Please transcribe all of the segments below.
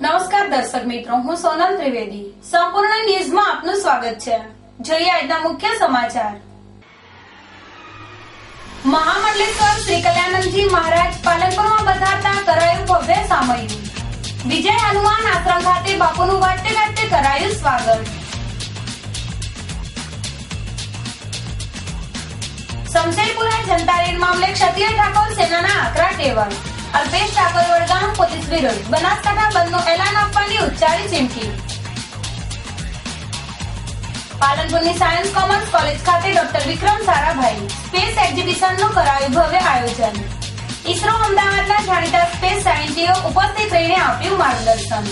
નમસ્કાર દર્શક મિત્રો, હું સોનલ ત્રિવેદી. સંપૂર્ણ ન્યૂઝમાં આપનું સ્વાગત છે. જોઈએ આજના મુખ્ય સમાચાર. મહામંડલેશ્વર શ્રી કલ્યાણંદજી મહારાજ પાલનપુરમાં પધારતા કરાયું ભવ્ય સામૈયું. વિજય હનુમાન આશ્રમ ખાતે બાપુનું વાટે ઘાટે કરાયું સ્વાગત. શમશેરપુરા જનતા રેડ મામલે ક્ષત્રિય ઠાકોર સેનાના આકરા ટેવર. અલ્પેશ ઠાકોર વડગામ પોલીસ વિરુદ્ધ બનાસકાંઠા બંધનું એલાન આપવાની ઉચ્ચારી ચીમકી. પાલનપુરની સાયન્સ કોમર્સ કોલેજ ખાતે ડોક્ટર વિક્રમ સારાભાઈ સ્પેસ એક્ઝિબિશનનું કરાયું ભવ્ય આયોજન. ઇસરો અમદાવાદના જાણીતા સ્પેસ સાયન્ટિસ્ટો ઉપસ્થિત રહીને આપ્યું માર્ગદર્શન.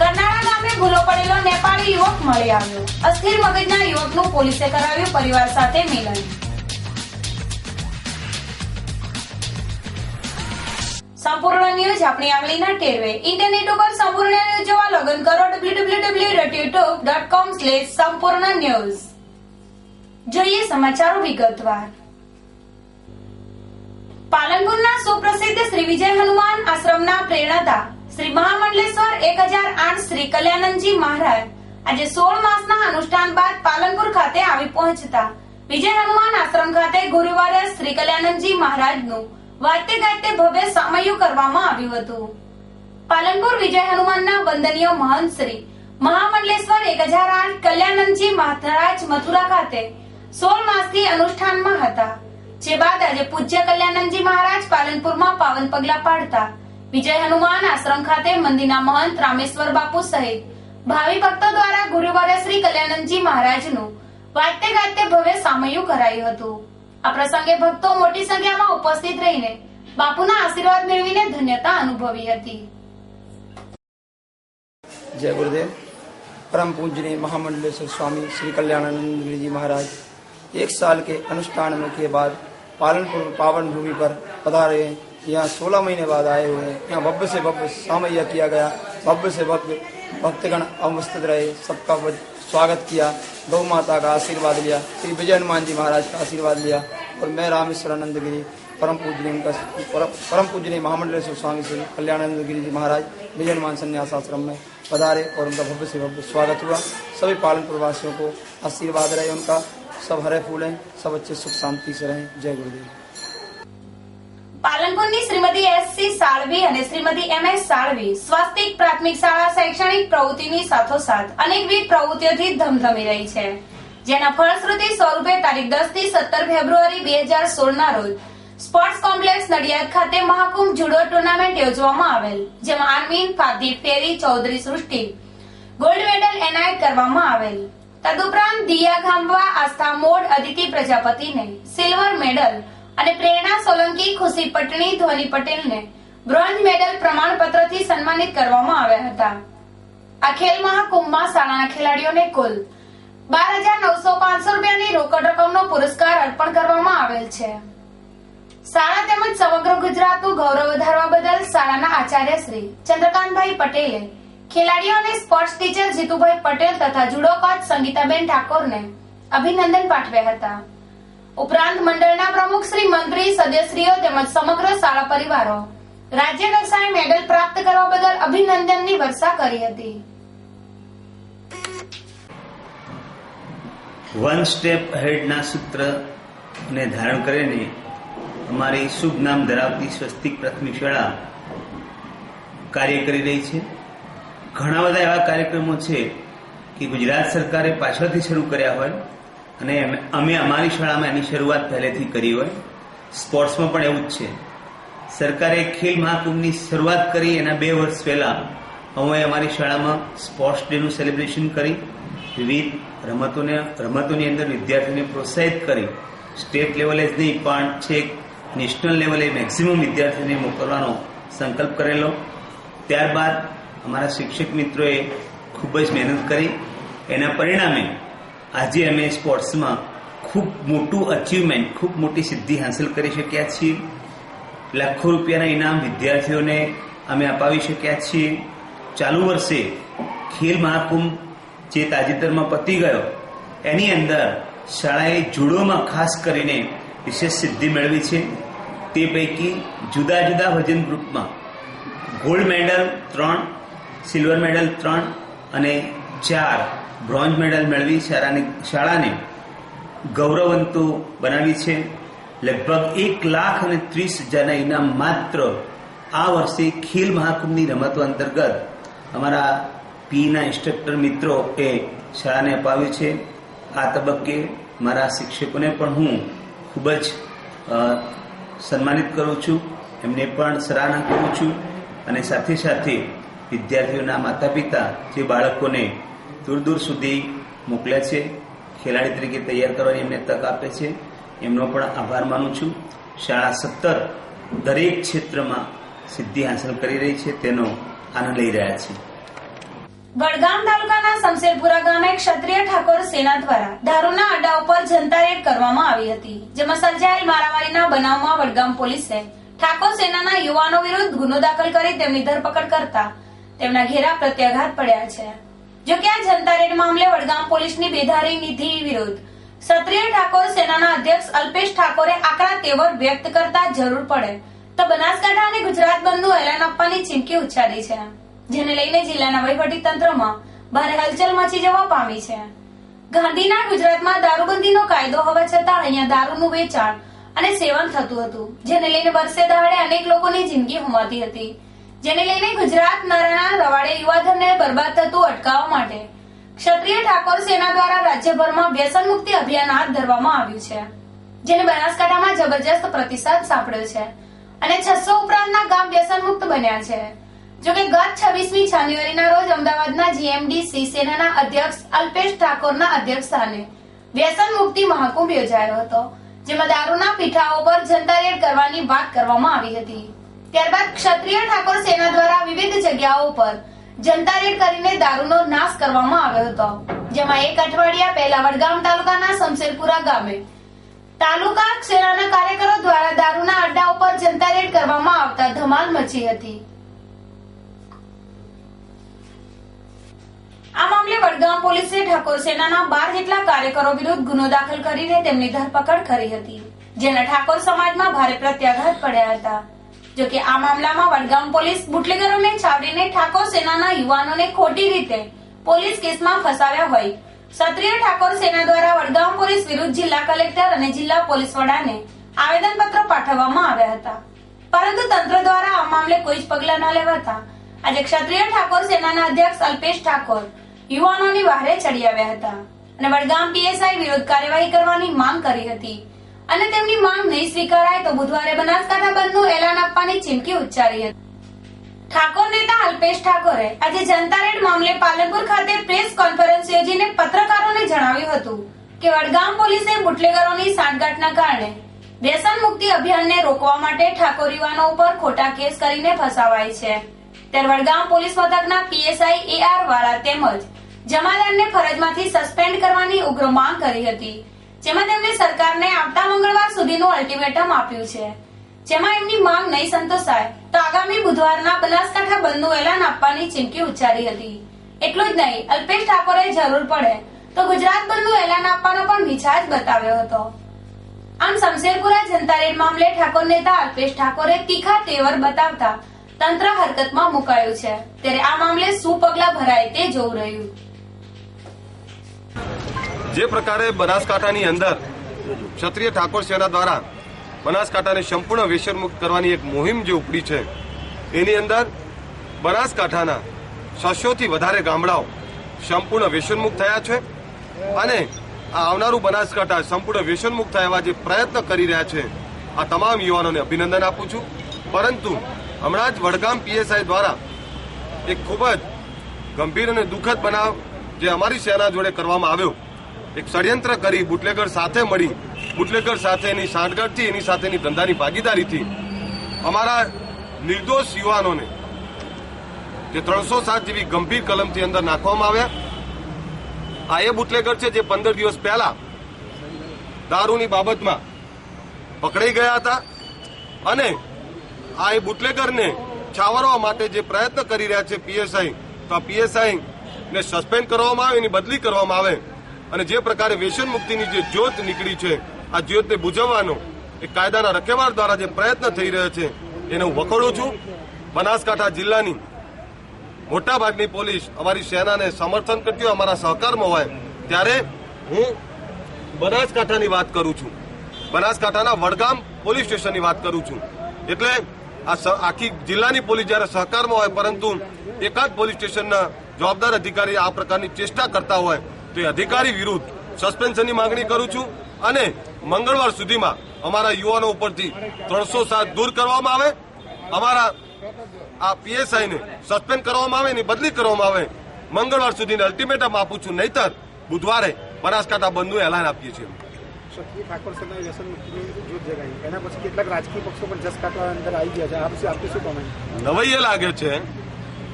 કરનાળા ગામે ભૂલો પડેલો નેપાળી યુવક મળી આવ્યો. અસ્થિર મગજના યુવકનું પોલીસે કરાવ્યું પરિવાર સાથે મિલન. સંપૂર્ણ ન્યૂઝ આપણી આંગળીના ટેરવે. ઇન્ટરનેટ ઉપર સંપૂર્ણ ન્યૂઝ જોવા લોગિન કરો www.youtube.com/સંપૂર્ણ ન્યૂઝ. જોઈએ સમાચારો વિગતવાર. પાલનપુરના સુપ્રસિદ્ધ શ્રી વિજય હનુમાન આશ્રમના પ્રેરણાતા શ્રી મહામંડલેશ્વર 1008 શ્રી કલ્યાણંદજી મહારાજ આજે 16 માસના અનુષ્ઠાન બાદ પાલનપુર ખાતે આવી પહોંચતા વિજય હનુમાન આશ્રમ ખાતે ગુરુવારે શ્રી કલ્યાણંદજી મહારાજનું વાતે ગાતે ભવ્ય સામૈયું કરવામાં આવ્યું હતું. પાલનપુર વિજય હનુમાનના વંદનીય મહંત શ્રી મહામંડલેશ્વર 1008 કલ્યાણંદજી મહારાજ મથુરા ખાતે 16 માસથી અનુષ્ઠાનમાં હતા. જે બાદ આજે પૂજ્ય કલ્યાણંદજી મહારાજ પાલનપુરમાં પાવન પગલા પાડતા વિજય હનુમાન આશ્રમ ખાતે મંદિરના મહંત રામેશ્વર બાપુ સહિત ભાવિ ભક્તો દ્વારા ગુરુવારે શ્રી કલ્યાણંદજી મહારાજનું વાતે ગાતે ભવ્ય સામૈયું કરાયું હતું. આ પ્રસંગે ભક્તો મોટી સંખ્યામાં ઉપસ્થિત રહીને બાપુના આશીર્વાદ મેળવીને ધન્યતા અનુભવી હતી. जय गुरुदेव. परम पूजनीय महामंडलेश्वर स्वामी श्री कल्याणानंद गिरी जी महाराज 1 साल के अनुष्ठान में के बाद पालनपुर पावन भूमि पर पधारे हैं. यहाँ 16 महीने बाद आए हुए हैं. यहाँ भव्य से भव्य सामैया किया गया. भव्य से भव्य भक्तगण अवस्थित रहे, सबका स्वागत किया, गौ माता का आशीर्वाद लिया, श्री विजय हनुमान जी महाराज का आशीर्वाद लिया और मैं रामेश्वरानंद गिरी परम पूजनीय महामंडलेश्वर स्वामी श्री कल्याणानंद गिरी जी महाराज विजय हनुमान संन्यास आश्रम में पधारे और उनका भव्य से भव्य स्वागत हुआ. सभी पालनपुर वासियों को आशीर्वाद रहे उनका, सब हरे फूल हैं, सब अच्छे सुख शांति से रहें. जय गुरुदेव. પાલનપુરની શ્રીમતી એસ.સી. સાળવી અને શ્રીમતી એમ.એસ. સાળવી સ્વાસ્તિક પ્રાથમિક શાળા શૈક્ષણિક પ્રવૃત્તિની સાથોસાથ અનેકવિધ પ્રવૃત્તિઓથી ધમધમી રહી છે. જેના ફળશ્રુતિ સ્વરૂપે તારીખ 10 થી 17 ફેબ્રુઆરી 2016 ના રોજ સ્પોર્ટ્સ કોમ્પ્લેક્સ નડિયાદ ખાતે મહાકુંભ જુડો ટુર્નામેન્ટ યોજવામાં આવેલ, જેમાં આર્મીન ફાદીપ ફેરી ચૌધરી સૃષ્ટિ ગોલ્ડ મેડલ એનાયત કરવામાં આવેલ. તદુપરાંત દિયા ગામવા આસ્થા મોડ અદિતિ પ્રજાપતિને સિલ્વર મેડલ અને પ્રેરણા સોલંકી ખુશી પટણી ધ્વની પટેલને બ્રોન્ઝ મેડલ પ્રમાણપત્રથી સન્માનિત કરવામાં આવ્યા હતા. આ ખેલ મહાકુંભમાં શાળાના ખેલાડીઓને કુલ 12,905 રૂપિયાની રોકડ રકમનો પુરસ્કાર અર્પણ કરવામાં આવેલ છે. શાળા તેમજ સમગ્ર ગુજરાતનું ગૌરવ વધારવા બદલ શાળાના આચાર્ય શ્રી ચંદ્રકાંતભાઈ પટેલે ખેલાડીઓ અને સ્પોર્ટ્સ ટીચર જીતુભાઈ પટેલ તથા જુડો કોચ સંગીતાબેન ઠાકોરને અભિનંદન પાઠવ્યા હતા. ઉપરાંત મંડળના પ્રમુખ શ્રી મંત્રી સદસ્યશ્રીઓ તેમજ સમગ્ર શાળા પરિવારો રાજ્ય કક્ષાએ મેડલ પ્રાપ્ત કરવા બદલ અભિનંદનની વર્ષા કરી હતી. વન સ્ટેપ અહેડના સૂત્રને ધારણ કરીને અમારી શુભ નામ ધરાવતી સ્વસ્તિક પ્રાથમિક શાળા કાર્ય કરી રહી છે. ઘણા બધા એવા કાર્યક્રમો છે કે ગુજરાત સરકારે પાછળથી શરૂ કર્યા હોય અને અમે અમારી શાળામાં એની શરૂઆત પહેલેથી કરી હોય. સ્પોર્ટ્સમાં પણ એવું જ છે. સરકારે ખેલ મહાકુંભની શરૂઆત કરી એના 2 વર્ષ પહેલા અમે અમારી શાળામાં સ્પોર્ટ્સ ડેનું સેલિબ્રેશન કરી વિવિધ રમતોની અંદર વિદ્યાર્થીઓને પ્રોત્સાહિત કરી સ્ટેટ લેવલે જ નહીં પણ છેક નેશનલ લેવલે મેક્સિમમ વિદ્યાર્થીઓને મોકલવાનો સંકલ્પ કરેલો. ત્યારબાદ અમારા શિક્ષક મિત્રોએ ખૂબ જ મહેનત કરી. એના પરિણામે આજે અમે સ્પોર્ટ્સમાં ખૂબ મોટું અચીવમેન્ટ, ખૂબ મોટી સિદ્ધિ હાંસલ કરી શક્યા છીએ. લાખો રૂપિયાના ઇનામ વિદ્યાર્થીઓને અમે અપાવી શક્યા છીએ. ચાલુ વર્ષે ખેલ મહાકુંભ જે તાજેતરમાં પતી ગયો એની અંદર શાળાએ જુડોમાં ખાસ કરીને વિશેષ સિદ્ધિ મેળવી છે. તે પૈકી જુદા જુદા વજન ગ્રુપમાં ગોલ્ડ મેડલ 3, સિલ્વર મેડલ 3 અને 4 બ્રોન્ઝ મેડલ મેળવી શાળાને ગૌરવવંતો બનાવી છે. લગભગ 1,30,000 ઇનામ માત્ર આ વર્ષે ખેલ મહાકુંભની રમતો અંતર્ગત અમારા પીના ઇન્સ્ટ્રક્ટર મિત્રોએ શાળાને અપાવ્યું છે. આ તબક્કે મારા શિક્ષકોને પણ હું ખૂબ જ સન્માનિત કરું છું, એમને પણ સરાહના કરું છું અને સાથે સાથે વિદ્યાર્થીઓના માતા પિતા જે બાળકોને દૂર દૂર સુધી મોકલે છે, ખેલાડી તરીકે તૈયાર કરવાની એમને તક આપે છે, એમનો પણ આભાર માનું છું. શાળા સતત દરેક ક્ષેત્રમાં સિદ્ધિ હાંસલ કરી રહી છે, તેનો આનંદ લઈ રહ્યા છે. વડગામ તાલુકાના શમશેરપુરા ગામે ક્ષત્રિય ઠાકોર સેના દ્વારા દારૂના અડ્ડા ઉપર જનતા રેડ કરવામાં આવી હતી, જેમાં સર્જાયેલ મારામારીના બનાવમાં વડગામ પોલીસે ઠાકોર સેનાના યુવાનો વિરુદ્ધ ગુનો દાખલ કરી તેમની ધરપકડ કરતા તેમના ઘેરા પ્રત્યાઘાત પડ્યા છે. જો કે આ જનતા રેડ મામલે વડગામ પોલીસની બેધારી નીતિ વિરુદ્ધ ક્ષત્રિય ઠાકોર સેનાના અધ્યક્ષ અલ્પેશ ઠાકોરે આકરા તેવર વ્યક્ત કરતા જરૂર પડે તો બનાસકાંઠા અને ગુજરાત બંધનું એલાન આપવાની ચીમકી ઉચ્ચારી છે, જેને લઈને જિલ્લાના વહીવટી તંત્રમાં ભારે હલચલ મચી જવા પામી છે. ગાંધીના ગુજરાતમાં દારૂબંધીનો કાયદો હોવા છતાં અહીંયા દારૂનું વેચાણ અને સેવન થતું હતું, જેને લઈને વર્ષે દહાડે અનેક લોકોની જિંદગી ગુમાતી હતી. જેને લઈને ગુજરાત નારાના રવાડે યુવાધનને બરબાદ થતું અટકાવવા માટે ક્ષત્રિય ઠાકોર સેના દ્વારા રાજ્યભરમાં વ્યસન મુક્તિ અભિયાન હાથ ધરવામાં આવ્યું છે, જેને બનાસકાંઠામાં જબરજસ્ત પ્રતિસાદ સાંપડ્યો છે અને 600 ઉપરાંતના ગામ વ્યસન મુક્ત બન્યા છે. જોકે ગત 26મી જાન્યુઆરીના રોજ અમદાવાદના જીએમડીસી સેનાના અધ્યક્ષ અલ્પેશ ઠાકોરના અધ્યક્ષસ્થાને વ્યસન મુક્તિ મહાકુંભ યોજાયો હતો, જેમાં દારૂના પીઠાઓ પર જનતા રેડ કરવાની વાત કરવામાં આવી હતી. ત્યારબાદ ક્ષત્રિય ઠાકોર સેના દ્વારા વિવિધ જગ્યાઓ પર જનતા રેડ કરીને દારૂનો નાશ કરવામાં આવ્યો હતો, જેમાં એક અઠવાડિયા પહેલા વડગામ તાલુકાના શમશેરપુરા ગામે તાલુકા સેનાના કાર્યકરો દ્વારા દારૂના અડ્ડા ઉપર જનતા રેડ કરવામાં આવતા ધમાલ મચી હતી. આ મામલે વડગામ પોલીસે ઠાકોર સેનાના 12 જેટલા કાર્યકરો વિરુદ્ધ ગુનો દાખલ કરીને તેમની ધરપકડ કરી હતી, જેના ઠાકોર સમાજમાં ભારે પ્રત્યાઘાત પડ્યા હતા. જોકે આ મામલામાં વડગામ પોલીસ બુટલેગરોને છાવરીને ઠાકોર સેનાના યુવાનોને ખોટી રીતે પોલીસ કેસમાં ફસાવ્યા હોય ક્ષત્રિય ઠાકોર સેના દ્વારા વડગામ પોલીસ વિરુદ્ધ જિલ્લા કલેક્ટર અને જિલ્લા પોલીસ વડાને આવેદનપત્ર પાઠવવામાં આવ્યા હતા, પરંતુ તંત્ર દ્વારા આ મામલે કોઈ જ પગલાં ન લેવાતા આજે ક્ષત્રિય ઠાકોર સેનાના અધ્યક્ષ અલ્પેશ ઠાકોર યુવાનોની વહારે ચડી આવ્યા હતા અને વડગામ પીએસઆઈ વિરુદ્ધ કાર્યવાહી કરવાની માંગ કરી હતી અને તેમની માંગ નહીં સ્વીકારાય તો બુધવારે બનાસકાંઠા બંધનું એલાન આપવાની ચીમકી ઉચ્ચારી હતી. ઠાકોર નેતા અલ્પેશ ઠાકોરે આજે જનતા રેડ મામલે પાલનપુર ખાતે પ્રેસ કોન્ફરન્સ યોજીને પત્રકારોને જણાવ્યું હતું કે વડગામ પોલીસે બુટલેગરોની સાંઠગાંઠના કારણે વ્યસન મુક્તિ અભિયાનને રોકવા માટે ઠાકોર યુવાનો ઉપર ખોટા કેસ કરીને ફસાવાય છે. ત્યારે વડગામ પોલીસ મથકના પીએસઆઈ AR વાળા તેમજ જમાદારને ફરજમાંથી સસ્પેન્ડ કરવાની ઉગ્ર માંગ કરી હતી, જેમાં તેમણે સરકારને આવતા મંગળવાર સુધીનું અલ્ટિમેટમ આપ્યું છે, જેમાં એમની માંગ નહીં સંતોષાય તો આગામી બુધવારના બનાસકાંઠા બંધનું એલાન આપવાની ચીમકી ઉચ્ચારી હતી. એટલું જ નહીં, અલ્પેશ ઠાકોરે જરૂર પડે તો ગુજરાત બંધનું એલાન આપવાનો પણ મિજાજ બતાવ્યો હતો. આમ શમશેરપુરા જનતા રેડ મામલે ઠાકોર નેતા અલ્પેશ ઠાકોરે તીખા તેવર બતાવતા તંત્ર હરકતમાં મુકાયું છે, ત્યારે આ મામલે શું પગલાં ભરાય તે જોવું રહ્યું. જે પ્રકારે બનાસકાંઠાની અંદર ક્ષત્રિય ઠાકોર સેના દ્વારા બનાસકાંઠાને સંપૂર્ણ વ્યસનમુક્ત કરવાની એક મુહિમ જે ઉપડી છે, એની અંદર બનાસકાંઠાના 600થી વધારે ગામડાઓ સંપૂર્ણ વ્યસનમુક્ત થયા છે અને આ આવનારું બનાસકાંઠા સંપૂર્ણ વ્યસનમુક્ત થયા એવા જે પ્રયત્ન કરી રહ્યા છે, આ તમામ યુવાનોને અભિનંદન આપું છું. પરંતુ હમણાં જ વડગામ પીએસઆઈ દ્વારા એક ખૂબ જ ગંભીર અને દુઃખદ બનાવ જે અમારી સેના જોડે કરવામાં આવ્યો, એક ષડયંત્ર કરી બુટલેગર સાથે મળી બુટલેગર સાથેની સાંઠગાંઠથી એની સાથેની ધંધાની ભાગીદારીથી અમારા નિર્દોષ યુવાનોને જે 307 જેવી ગંભીર કલમથી અંદર નાખવામાં આવ્યા. આ એ બુટલેગર છે જે 15 દિવસ પહેલા દારૂની બાબતમાં પકડાઈ ગયા હતા અને આ એ બુટલેગરને છાવરવા માટે જે પ્રયત્ન કરી રહ્યા છે પીએસઆઈ, તો આ પીએસઆઈ ને સસ્પેન્ડ કરવામાં આવે, એની બદલી કરવામાં આવે અને જે પ્રકારે વ્યસન મુક્તિની જે જ્યોત નીકળી છે, આ જ્યોતને બુઝવવાનો એક કાયદાના રખેવાળ દ્વારા જે પ્રયત્ન થઈ રહ્યો છે એને હું વખોડું છું. બનાસકાંઠા જિલ્લાની મોટાભાગની પોલીસ અમારી સેનાને સમર્થન કરતી હોય, અમારા સહકારમાં હોય, ત્યારે હું બનાસકાંઠાની વાત કરું છું. બનાસકાંઠાના વડગામ પોલીસ સ્ટેશનની વાત કરું છું. એટલે આ આખી જિલ્લાની પોલીસ જયારે સહકારમાં હોય, પરંતુ એકાદ પોલીસ સ્ટેશનના જવાબદાર અધિકારી આ પ્રકારની ચેષ્ટા કરતા હોય તો એ અધિકારી વિરુદ્ધ સસ્પેન્શનની માંગણી કરું છું અને મંગળવાર સુધીમાં અમારા યુવાનો ઉપરથી 307 દૂર કરવામાં આવે, અમારા આ પીએસઆઈને સસ્પેન્ડ કરવામાં આવે, એની બદલી કરવામાં આવે. મંગળવાર સુધીને અલ્ટિમેટમ આપું છું, નહીતર બુધવારે બનાસકાંઠા બંધનું એલાન આપીએ છીએ. ક્ષત્રિય ઠાકોર સેનાએ વ્યસન મુક્તિનું જૂથ જગાવ્યું, એના પછી કેટલાક રાજકીય પક્ષો પણ જસ કાઢવા અંદર આવી ગયા છે. આ પછી આપનું શું કોમેન્ટ? નવાઈ એ લાગે છે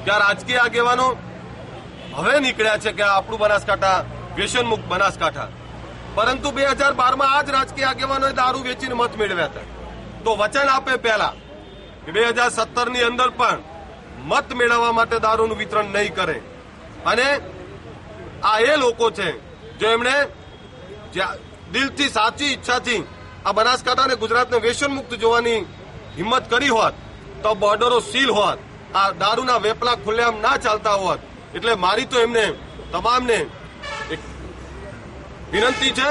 કે આ રાજકીય આગેવાનો હવે નીકળ્યા છે કે આપણું બનાસકાંઠા વ્યસન મુક્ત બનાસકાંઠા, પરંતુ 2012માં આ જ રાજકીય આગેવાનોએ દારૂ વેચીને મત મેળવ્યા હતા. તો વચન આપે પહેલા કે 2017ની અંદર પણ મત મેળવવા માટે દારૂનું વિતરણ નહીં કરે. અને આ એ લોકો છે જો એમણે દિલથી સાચી ઈચ્છાથી આ બનાસકાંઠા અને ગુજરાતને વ્યસન મુક્ત જોવાની હિંમત કરી હોત તો બોર્ડરો સીલ હોત, આ દારૂના વેપલા ખુલ્લેઆમ ના ચાલતા હોત. એટલે મારી તો એમને તમામને એક વિનંતી છે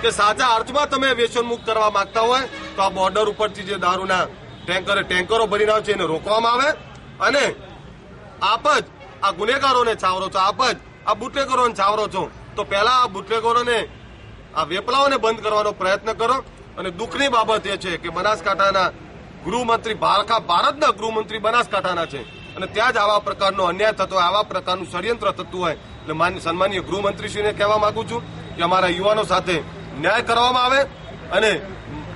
કે સાચા અર્થમાં તમે વ્યસન મુક્ત કરવા માંગતા હોય તો આ બોર્ડર ઉપરથી જે દારૂના ટેન્કરો ભરીને આવે છે એને રોકવામાં આવે અને આપ જ આ ગુનેગારોને છાવરો છો, આપ જ આ બુટલેગરોને છાવરો છો, તો પહેલા આ બુટલેગરોને આ વેપલાઓને બંધ કરવાનો પ્રયત્ન કરો. અને દુઃખની બાબત એ છે કે બનાસકાંઠાના ગૃહમંત્રી ભારતના ગૃહમંત્રી બનાસકાંઠાના છે અને ત્યાં જ આવા પ્રકારનો અન્યાય થતો હોય, આવા પ્રકારનું ષડયંત્ર થતું હોય. એટલે સન્માનીય ગૃહમંત્રીશ્રીને કહેવા માંગુ છું કે અમારા યુવાનો સાથે ન્યાય કરવામાં આવે. અને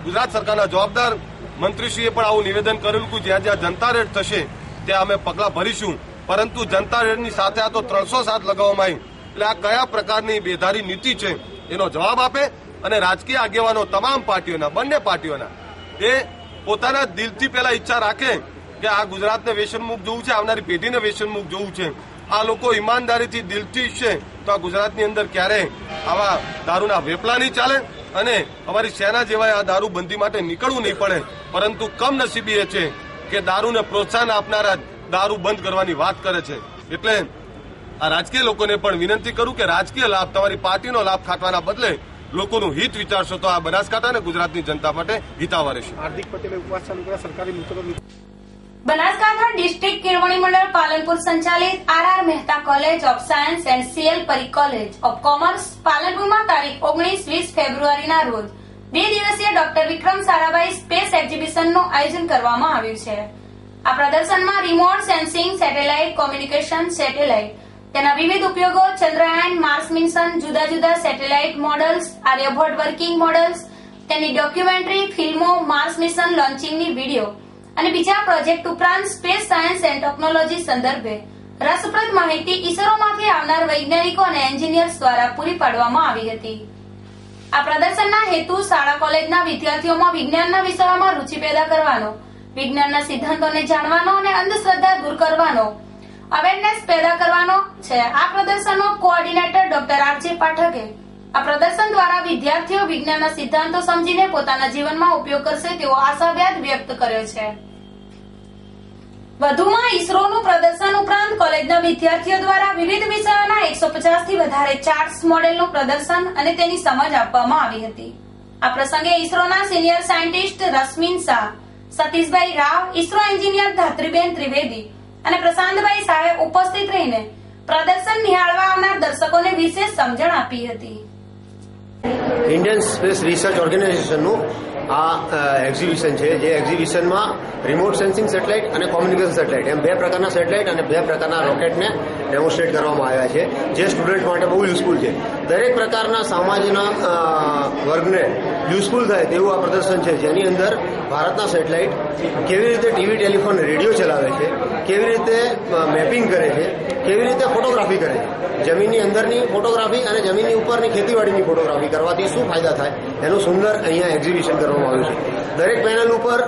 ગુજરાત સરકારના જવાબદાર મંત્રીશ્રીએ પણ આવું નિવેદન કરેલું કે જ્યાં જ્યાં જનતા રેડ થશે ત્યાં અમે પગલાં ભરીશું, પરંતુ જનતા રેડની સાથે આ તો 307 લગાવવામાં આવી. એટલે આ કયા પ્રકારની બેધારી નીતિ છે એનો જવાબ આપે. અને રાજકીય આગેવાનો તમામ પાર્ટીઓના, બંને પાર્ટીઓના, એ પોતાના દિલથી પહેલા ઈચ્છા રાખે કે આ ગુજરાતને વ્યસન મુક્ત જોવું છે, આવનારી પેઢીને વ્યસન મુક્ત જોવું છે. આ લોકો ઈમાનદારીથી દિલથી ઈચ્છે તો આ ગુજરાતની અંદર ક્યારેય આવા દારૂના વેપલા નહીં ચાલે અને અમારી સેના જેવાય આ દારૂ બંધી માટે નીકળવું નહીં પડે. પરંતુ કમનસીબી એ છે કે દારૂને પ્રોત્સાહન આપનારા દારૂ બંધ કરવાની વાત કરે છે. એટલે આ રાજકીય લોકોને પણ વિનંતી કરું કે રાજકીય લાભ, તમારી પાર્ટીનો લાભ ખાટવાના બદલે લોકોનું હિત વિચારશો તો આ બનાસકાંઠા અને ગુજરાતની જનતા માટે હિતાવહ રહેશે. હાર્દિક પટેલે ઉપવાસ ચાલુ કર્યા, સરકારી મિત્રો. બનાસકાંઠા ડિસ્ટ્રિક્ટ કેળવણી મંડળ પાલનપુર સંચાલિત R Mehta college of science and C L પરી કોલેજ ઓફ કોમર્સ પાલનપુરમાં તારીખ 19-20 ફેબ્રુઆરીના રોજ 2 દિવસીય ડોક્ટર વિક્રમ સારાભાઈ સ્પેસ એક્ઝિબિશનનું આયોજન કરવામાં આવ્યું છે. આ પ્રદર્શનમાં remote sensing satellite communication satellite, તેના વિવિધ ઉપયોગો, ચંદ્રયાન, માર્સ મિશન, જુદા જુદા satellite models, Aryabhata working models, તેની ડોક્યુમેન્ટરી ફિલ્મો, માર્સ મિશન લોન્ચિંગની વિડીયો અને બીજા પ્રોજેક્ટ ઉપરાંત સ્પેસ સાયન્સ એન્ડ ટેકનોલોજી સંદર્ભે રસપ્રદ માહિતી ઇસરોમાંથી આવનાર વૈજ્ઞાનિકો અને એન્જિનિયર્સ દ્વારા પૂરી પાડવામાં આવી હતી. આ પ્રદર્શનના હેતુ શાળા કોલેજના વિદ્યાર્થીઓમાં વિજ્ઞાનના વિષયોમાં રુચિ પેદા કરવાનો, વિજ્ઞાનના સિદ્ધાંતોને જાણવાનો અને અંધશ્રદ્ધા દૂર કરવાનો, અવેરનેસ પેદા કરવાનો છે. આ પ્રદર્શનનો કોઓર્ડિનેટર ડોક્ટર આર.જે. પાઠકે આ પ્રદર્શન દ્વારા વિદ્યાર્થીઓ વિજ્ઞાનના સિદ્ધાંતો સમજીને પોતાના જીવનમાં ઉપયોગ કરશે તેવો આશાવાદ વ્યક્ત કર્યો છે. વધુમાં ઇસરોનું પ્રદર્શન ઉપરાંત કોલેજના વિદ્યાર્થીઓ દ્વારા વિવિધ વિષયોના 150 થી વધારે ચાર્ટ્સ મોડેલનું પ્રદર્શન અને તેની સમજ આપવામાં આવી હતી. આ પ્રસંગે ઇસરોના સિનિયર સાયન્ટિસ્ટ રશ્મિન શાહ, સતીશભાઈ રાવ, ઇસરો એન્જિનિયર ધાત્રીબેન ત્રિવેદી અને પ્રશાંતભાઈ શાહે ઉપસ્થિત રહીને પ્રદર્શન નિહાળવા આવનાર દર્શકોને વિશેષ સમજણ આપી હતી. ઇન્ડિયન સ્પેસ રિસર્ચ ઓર્ગેનાઇઝેશનનું આ એક્ઝિબિશન છે, જે એક્ઝિબિશનમાં રિમોટ સેન્સિંગ સેટેલાઇટ અને કોમ્યુનિકેશન સેટેલાઇટ એમ 2 પ્રકારના સેટેલાઇટ અને 2 પ્રકારના રોકેટને ડેમોન્સ્ટ્રેટ કરવામાં આવ્યા છે, જે સ્ટુડન્ટ માટે બહુ યુઝફુલ છે. દરેક પ્રકારના સમાજના વર્ગને યુઝફુલ થાય તેવું આ પ્રદર્શન છે, જેની અંદર ભારતના સેટેલાઇટ કેવી રીતે ટીવી, ટેલિફોન, રેડિયો ચલાવે છે, કેવી રીતે મેપિંગ કરે છે, કેવી રીતે ફોટોગ્રાફી કરે છે, જમીનની અંદરની ફોટોગ્રાફી અને જમીનની ઉપરની ખેતીવાડીની ફોટોગ્રાફી કરવાથી શું ફાયદા થાય એનું સુંદર અહીંયા એક્ઝિબિશન કરવામાં આવ્યું છે. દરેક પેનલ ઉપર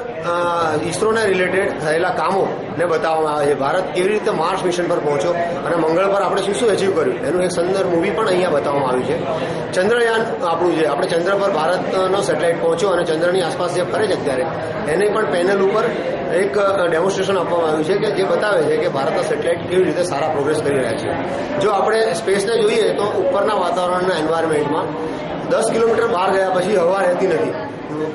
ઇસરોના રિલેટેડ થયેલા કામોને બતાવવામાં આવે છે. ભારત કેવી રીતે માર્સ મિશન પર પહોંચ્યો અને મંગળ પર આપણે શું શું એચીવ કર્યું એનું એક સુંદર મૂવી પણ અહીંયા બતાવવામાં આવ્યું છે. ચંદ્રયાન આપણું છે, આપણે ચંદ્ર પર ભારતનો સેટેલાઇટ પહોંચ્યો અને ચંદ્રની આસપાસ જે ફરે છે અત્યારે એને પણ પેનલ ઉપર એક ડેમોન્સ્ટ્રેશન આપવામાં આવ્યું છે કે જે બતાવે છે કે ભારતના સેટેલાઇટ કેવી રીતે સારા પ્રોગ્રેસ કરી રહ્યા છે. જો આપણે સ્પેસને જોઈએ તો ઉપરના વાતાવરણના એન્વાયરમેન્ટમાં 10 કિલોમીટર બહાર ગયા પછી હવા રહેતી નથી.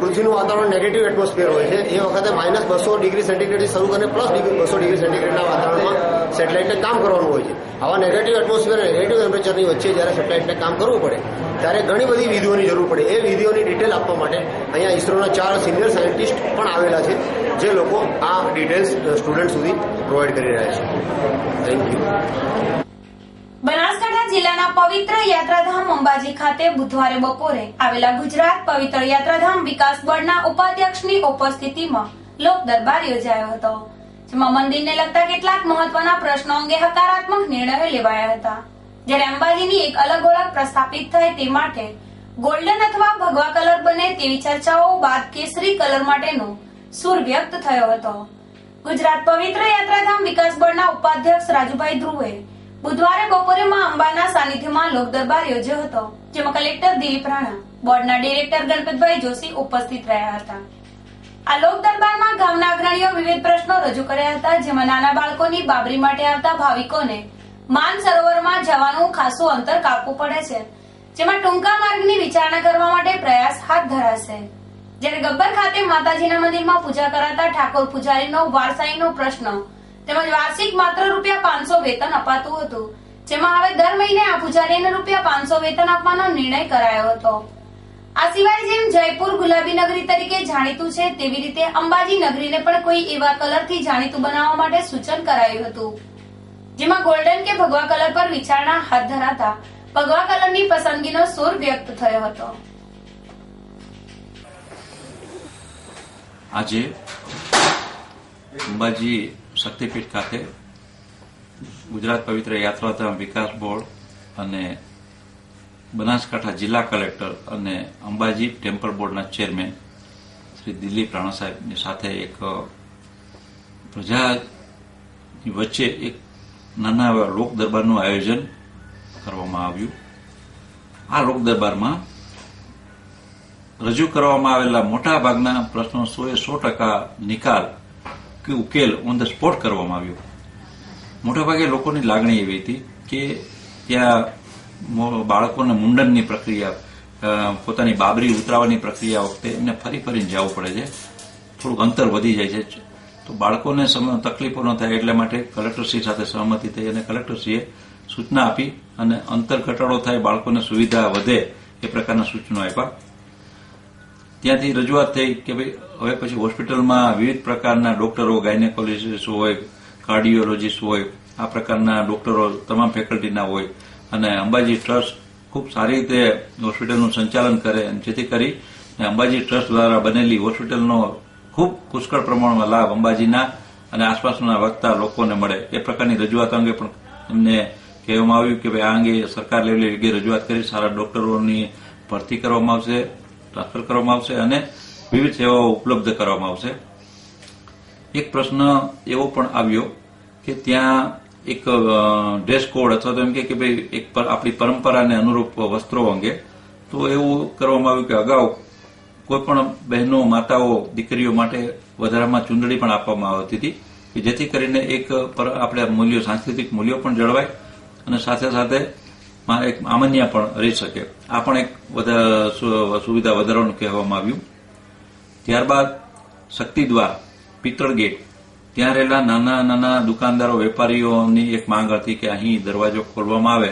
પૃથ્વીનું વાતાવરણ નેગેટિવ એટમોસ્ફિયર હોય છે. એ વખતે -200°C શરૂ કરીને +200°C વાતાવરણમાં સેટેલાઇટને કામ કરવાનું હોય છે. આવા નેગેટિવ એટમોસ્ફિયર અને નેગેટિવ ટેમ્પરેચરની વચ્ચે જ્યારે સેટેલાઇટને કામ કરવું પડે ત્યારે ઘણી બધી વિધિઓની જરૂર પડે. એ વિધિઓની ડિટેલ આપવા માટે અહીંયા ઇસરોના 4 સિનિયર સાયન્ટિસ્ટ પણ આવેલા છે જે લોકો આ ડિટેલ્સ સ્ટુડન્ટ સુધી પ્રોવાઈડ કરી રહ્યા છે. Thank you. બનાસકાંઠા જિલ્લાના પવિત્ર યાત્રાધામ અંબાજી ખાતે બુધવારે બપોરે આવેલા ગુજરાત પવિત્ર યાત્રાધામ વિકાસ બોર્ડના ઉપાધ્યક્ષની ઉપસ્થિતિમાં લોક દરબાર યોજાયો હતો, જેમાં મંદિરને લગતા કેટલાક મહત્વના પ્રશ્નો અંગે હકારાત્મક નિર્ણયો લેવાયા હતા. જ્યારે અંબાજીની એક અલગ ઓળખ પ્રસ્થાપિત થાય તે માટે ગોલ્ડન અથવા ભગવા કલર બને તેવી ચર્ચાઓ બાદ કેસરી કલર માટેનો સૂર વ્યક્ત થયો હતો. ગુજરાત પવિત્ર યાત્રાધામ વિકાસ બોર્ડના ઉપાધ્યક્ષ રાજુભાઈ ધ્રુવે બુધવારે બપોરે માં અંબાના સાનિધ્યમાં લોક દરબાર યોજ્યો હતો, જેમાં કલેક્ટર દિલીપ રાણા, બોર્ડના ડિરેક્ટર ગણપતભાઈ જોશી ઉપસ્થિત રહ્યા હતા. આ લોક દરબારમાં ગામના અગ્રણીઓ વિવિધ પ્રશ્નો રજૂ કર્યા હતા, જેમાં નાના બાળકોની બાબરી માટે આવતા ભાવિકોને માન સરોવરમાં જવાનું ખાસું અંતર કાપવું પડે છે, જેમાં ટૂંકા માર્ગની વિચારણા કરવા માટે પ્રયાસ હાથ ધરાશે. જ્યારે ગબ્બર ખાતે માતાજીના મંદિરમાં પૂજા કરાતા ઠાકોર પૂજારીનો વારસાઈનો પ્રશ્ન તેમજ વાર્ષિક માત્ર ₹500 વેતન અપાતું હતું, જેમાં હવે દર મહિને આ પૂજારીને ₹500 વેતન આપવાનો નિર્ણય કરાયો હતો. આ સિવાય જેમ જયપુર ગુલાબી નગરી તરીકે જાણીતું છે તેવી રીતે અંબાજી નગરીને પણ કોઈ એવા કલરથી જાણીતું બનાવવા માટે સૂચન કરાયું હતું, જેમાં ગોલ્ડન કે ભગવા કલર પર વિચારણા હાથ ધરાતા ભગવા કલરની પસંદગીનો સૂર વ્યક્ત થયો હતો. આજે અંબાજી શક્તિપીઠ ખાતે ગુજરાત પવિત્ર યાત્રાધામ વિકાસ બોર્ડ અને બનાસકાંઠા જિલ્લા કલેક્ટર અને અંબાજી ટેમ્પલ બોર્ડના ચેરમેન શ્રી દિલીપ રાણા સાહેબની સાથે એક પ્રજાની વચ્ચે એક નાના એવા લોક દરબારનું આયોજન કરવામાં આવ્યું. આ લોક દરબારમાં રજૂ કરવામાં આવેલા મોટા ભાગના પ્રશ્નો 100% નિકાલ કે ઉકેલ ઓન ધ સ્પોટ કરવામાં આવ્યો. મોટાભાગે લોકોની લાગણી એવી હતી કે ત્યાં બાળકોને મુંડનની પ્રક્રિયા, પોતાની બાબરી ઉતરાવવાની પ્રક્રિયા વખતે એમને ફરી ફરીને જવું પડે છે, થોડુંક અંતર વધી જાય છે, તો બાળકોને તકલીફો ન થાય એટલા માટે કલેક્ટરશ્રી સાથે સહમતિ થઈ અને કલેક્ટરશ્રીએ સૂચના આપી અને અંતર ઘટાડો થાય, બાળકોને સુવિધા વધે એ પ્રકારના સૂચનો આપ્યા. ત્યાંથી રજૂઆત થઈ કે ભાઈ હવે પછી હોસ્પિટલમાં વિવિધ પ્રકારના ડોક્ટરો, ગાયનેકોલોજીસ્ટ હોય, કાર્ડિયોલોજીસ્ટ હોય, આ પ્રકારના ડોક્ટરો તમામ ફેકલ્ટીના હોય અને અંબાજી ટ્રસ્ટ ખૂબ સારી રીતે હોસ્પિટલનું સંચાલન કરે, જેથી કરી અંબાજી ટ્રસ્ટ દ્વારા બનેલી હોસ્પિટલનો ખૂબ પુષ્કળ પ્રમાણમાં લાભ અંબાજીના અને આસપાસના વસતા લોકોને મળે એ પ્રકારની રજૂઆત અંગે પણ એમને કહેવામાં આવ્યું કે ભાઈ આ અંગે સરકાર લેવલે યોગ્ય રજૂઆત કરી સારા ડોક્ટરોની ભરતી કરવામાં આવશે, ટ્રાન્સફર કરવામાં આવશે અને વિવિધ સેવાઓ ઉપલબ્ધ કરવામાં આવશે. એક પ્રશ્ન એવો પણ આવ્યો કે ત્યાં એક ડ્રેસ કોડ અથવા તો એમ કે ભાઈ એક આપણી પરંપરાને અનુરૂપ વસ્ત્રો અંગે તો એવું કરવામાં આવ્યું કે અગાઉ કોઈ પણ બહેનો, માતાઓ, દીકરીઓ માટે વધારામાં ચૂંદડી પણ આપવામાં આવતી હતી કે જેથી કરીને એક આપણે મૂલ્યો, સાંસ્કૃતિક મૂલ્યો પણ જળવાય અને સાથે સાથે એક આમન્ય પણ રહી શકે. આ પણ એક સુવિધા વધારવાનું કહેવામાં આવ્યું. ત્યારબાદ શક્તિદ્વાર, પિત્તળ ગેટ, ત્યાં રહેલા નાના નાના દુકાનદારો, વેપારીઓની એક માંગ હતી કે અહીં દરવાજો ખોલવામાં આવે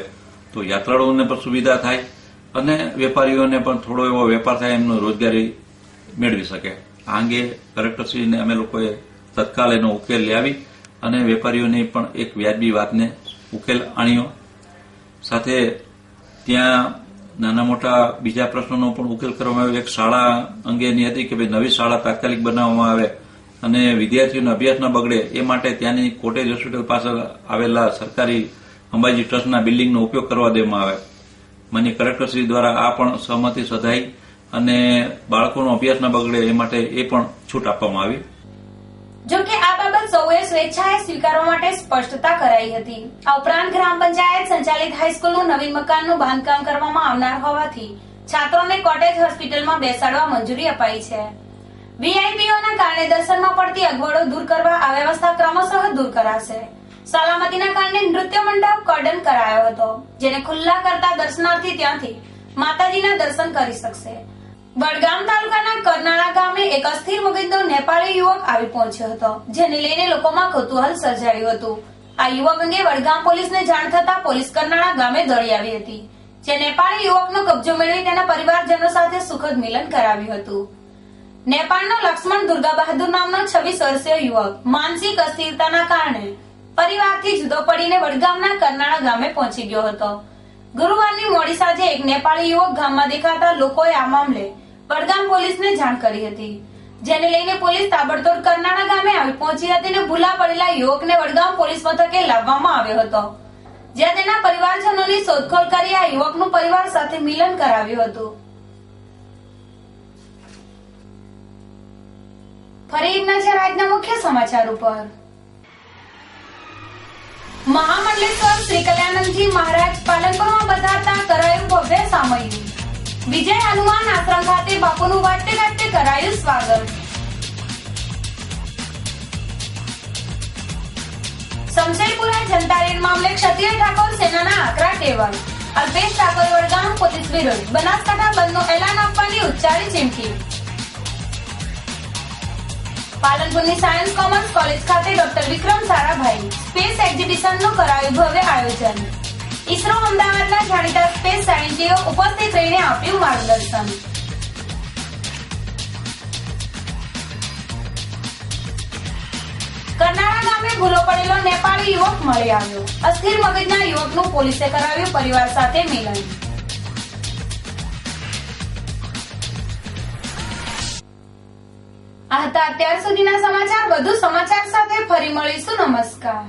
તો યાત્રાળુઓને પણ સુવિધા થાય અને વેપારીઓને પણ થોડો એવો વેપાર થાય, એમનો રોજગારી મેળવી શકે. આ અંગે કલેક્ટરશ્રીને અમે લોકોએ તત્કાલ એનો ઉકેલ લાવી અને વેપારીઓની પણ એક વ્યાજબી વાતને ઉકેલ આણ્યો. સાથે ત્યાં નાના મોટા બીજા પ્રશ્નોનો પણ ઉકેલ કરવામાં આવ્યો. એક શાળા અંગેની હતી કે ભાઈ નવી શાળા તાત્કાલિક બનાવવામાં આવે અને વિદ્યાર્થીઓનો અભ્યાસ ન બગડે એ માટે ત્યાંની કોટેજ હોસ્પિટલ પાછળ આવેલા સરકારી અંબાજી ટ્રસ્ટના બિલ્ડિંગનો ઉપયોગ કરવા દેવામાં આવે. માનનીય કલેક્ટરશ્રી દ્વારા આ પણ સહમતિ સધાઈ અને બાળકોનો અભ્યાસ ન બગડે એ માટે એ પણ છૂટ આપવામાં આવી. જો કે આ બાબત સૌએ સ્વેચ્છાએ સ્વીકારવા માટે સ્પષ્ટતા કરાઈ હતી. આ ઉપરાંત ગ્રામ પંચાયત સંચાલિત હાઈસ્કૂલનું નવીન મકાનનું બાંધકામ કરવામાં આવનાર હોવાથી છાત્રોને કોટેજ હોસ્પિટલમાં બેસાડવા મંજૂરી અપાઈ છે. વીઆઈપીઓના કારણે દર્શનમાં પડતી અગવડો દૂર કરવા આ વ્યવસ્થા ક્રમશઃ દૂર કરાશે. સલામતીના કારણે નૃત્ય મંડપ કોર્ડન કરાયો હતો, જેને ખુલ્લા કરતા દર્શનાર્થી ત્યાંથી માતાજીના દર્શન કરી શકશે. વડગામ તાલુકાના કરનાળા ગામે એક અસ્થિર મગજનો નેપાળી યુવક આવી પહોંચ્યો હતો, જેને લઈને લોકોમાં કૌતૂહલ સર્જાયું હતું. આ યુવક અંગે વડગામ પોલીસને જાણ થતા પોલીસ કરનાળા ગામે દોડી આવી હતી, જે નેપાળી યુવકનો કબજો મેળવી તેના પરિવારજનો સાથે સુખદ મિલન કરાવ્યું હતું. નેપાળનો લક્ષ્મણ દુર્ગા બહાદુર નામનો 26 વર્ષીય યુવક માનસિક અસ્થિરતાના કારણે પરિવારથી જુદો પડીને વડગામના કરનાળા ગામે પહોંચી ગયો હતો. ગુરુવારની મોડી સાંજે એક નેપાળી યુવક ગામમાં દેખાતા લોકોએ આ મામલે વડગામ પોલીસને જાણ કરી હતી, જેને લઈને પોલીસ તાબડતોડ કરનાળા ગામે આવી પહોંચી હતી અને ભૂલા પડેલા યુવકને વડગામ પોલીસ મથકે લાવવામાં આવ્યો હતો, જ્યાં તેના પરિવારજનોની શોધખોળ કરી આ યુવકનું પરિવાર સાથે મિલન કરાવ્યું હતું. ફરી એક નજર આજના મુખ્ય સમાચાર ઉપર. મહામંડલેશ્વર શ્રી કલ્યાણંદજી મહારાજ પાલનપુરમાં પધારતા કરાયું ભવ્ય સામૈયું. વિજય હનુમાન આશ્રમ ખાતે બાપુનું વાટતે ગાજતે કરાયું સ્વાગત. સમશેરપુરા જનતા રેડ મામલે ક્ષત્રિય ઠાકોર સેનાના આકરા ટેવલ. અલ્પેશ ઠાકોર વડગામ પોલીસ વિરુદ્ધ બનાસકાંઠા બંધનું એલાન આપવાની ઉચ્ચારી ચીમકી. પાલનપુરની સાયન્સ કોમર્સ કોલેજ ખાતે ડોક્ટર વિક્રમ સારાભાઈ સ્પેસ એક્ઝિબિશનનું કરાયું ભવ્ય આયોજન. ઇસરો અમદાવાદના જાણીતા સ્પેસ સાયન્ટિસ્ટો ઉપસ્થિત રહીને આપ્યું માર્ગદર્શન. કરનાળા ગામે ભૂલો પડેલો નેપાળી યુવક મળી આવ્યો. અસ્થિર મગજના યુવકનું પોલીસે કરાવ્યું પરિવાર સાથે મિલન. આ હતા અત્યાર સુધીના સમાચાર. વધુ સમાચાર સાથે ફરી મળીશું. નમસ્કાર.